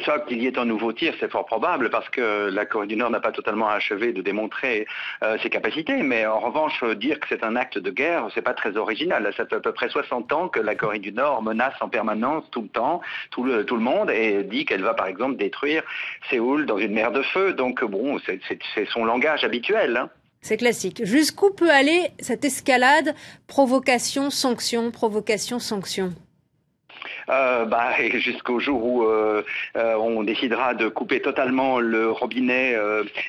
Ça, qu'il y ait un nouveau tir, c'est fort probable parce que la Corée du Nord n'a pas totalement achevé de démontrer ses capacités. Mais en revanche, dire que c'est un acte de guerre, c'est pas très original. Ça fait à peu près 60 ans que la Corée du Nord menace en permanence, tout le temps, tout le monde, et dit qu'elle va par exemple détruire Séoul dans une mer de feu. Donc bon, c'est son langage habituel, hein. C'est classique. Jusqu'où peut aller cette escalade? Provocation, sanction, provocation, sanction. Et jusqu'au jour où on décidera de couper totalement le robinet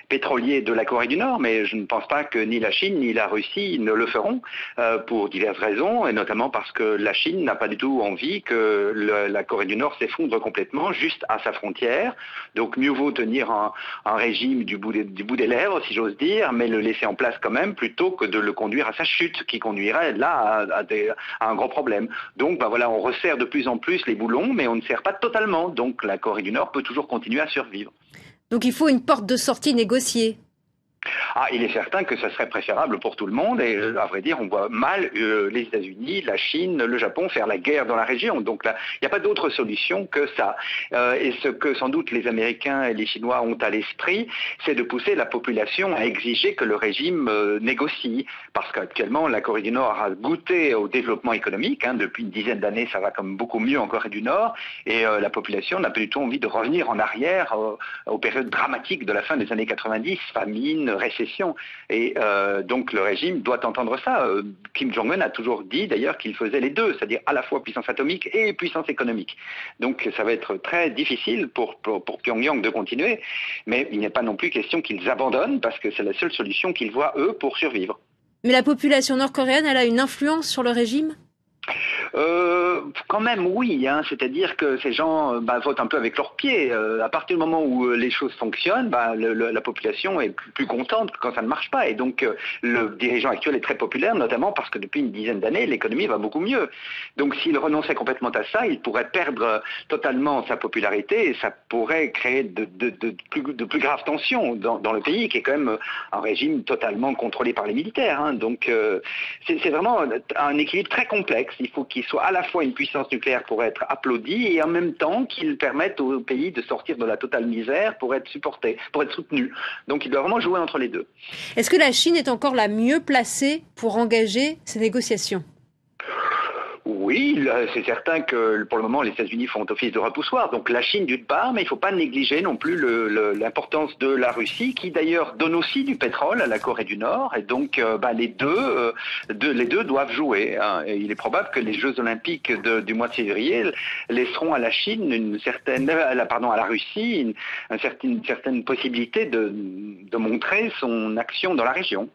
pétrolier de la Corée du Nord, mais je ne pense pas que ni la Chine ni la Russie ne le feront pour diverses raisons, et notamment parce que la Chine n'a pas du tout envie que la Corée du Nord s'effondre complètement juste à sa frontière. Donc mieux vaut tenir un régime du bout des lèvres, si j'ose dire, mais le laisser en place quand même, plutôt que de le conduire à sa chute, qui conduirait là à un gros problème. Donc voilà, on resserre de plus en plus les boulons, mais on ne sert pas totalement. Donc la Corée du Nord peut toujours continuer à survivre. Donc il faut une porte de sortie négociée. Il est certain que ça serait préférable pour tout le monde et à vrai dire, on voit mal les États-Unis, la Chine, le Japon faire la guerre dans la région. Donc là, il n'y a pas d'autre solution que ça. Et ce que sans doute les Américains et les Chinois ont à l'esprit, c'est de pousser la population à exiger que le régime négocie. Parce qu'actuellement, la Corée du Nord a goûté au développement économique. Depuis une dizaine d'années, ça va comme beaucoup mieux en Corée du Nord. Et la population n'a pas du tout envie de revenir en arrière aux périodes dramatiques de la fin des années 90, famine, récession. Et donc le régime doit entendre ça. Kim Jong-un a toujours dit d'ailleurs qu'il faisait les deux, c'est-à-dire à la fois puissance atomique et puissance économique. Donc ça va être très difficile pour Pyongyang de continuer, mais il n'est pas non plus question qu'ils abandonnent parce que c'est la seule solution qu'ils voient eux pour survivre. Mais la population nord-coréenne, elle a une influence sur le régime? Quand même oui, c'est-à-dire que ces gens votent un peu avec leurs pieds. À partir du moment où les choses fonctionnent, la population est plus contente que quand ça ne marche pas. Et donc le dirigeant actuel est très populaire, notamment parce que depuis une dizaine d'années, l'économie va beaucoup mieux. Donc s'il renonçait complètement à ça, il pourrait perdre totalement sa popularité et ça pourrait créer de plus graves tensions dans le pays, qui est quand même un régime totalement contrôlé par les militaires. Donc c'est vraiment un équilibre très complexe. Il faut qu'il soit à la fois une puissance nucléaire pour être applaudi et en même temps qu'il permette au pays de sortir de la totale misère pour être supporté, pour être soutenu. Donc il doit vraiment jouer entre les deux. Est-ce que la Chine est encore la mieux placée pour engager ces négociations ? Oui, c'est certain que pour le moment, les États-Unis font office de repoussoir. Donc la Chine d'une part, mais il ne faut pas négliger non plus l'importance de la Russie, qui d'ailleurs donne aussi du pétrole à la Corée du Nord. Et donc les deux doivent jouer. Et il est probable que les Jeux Olympiques du mois de février laisseront à la Chine à la Russie une certaine possibilité de montrer son action dans la région.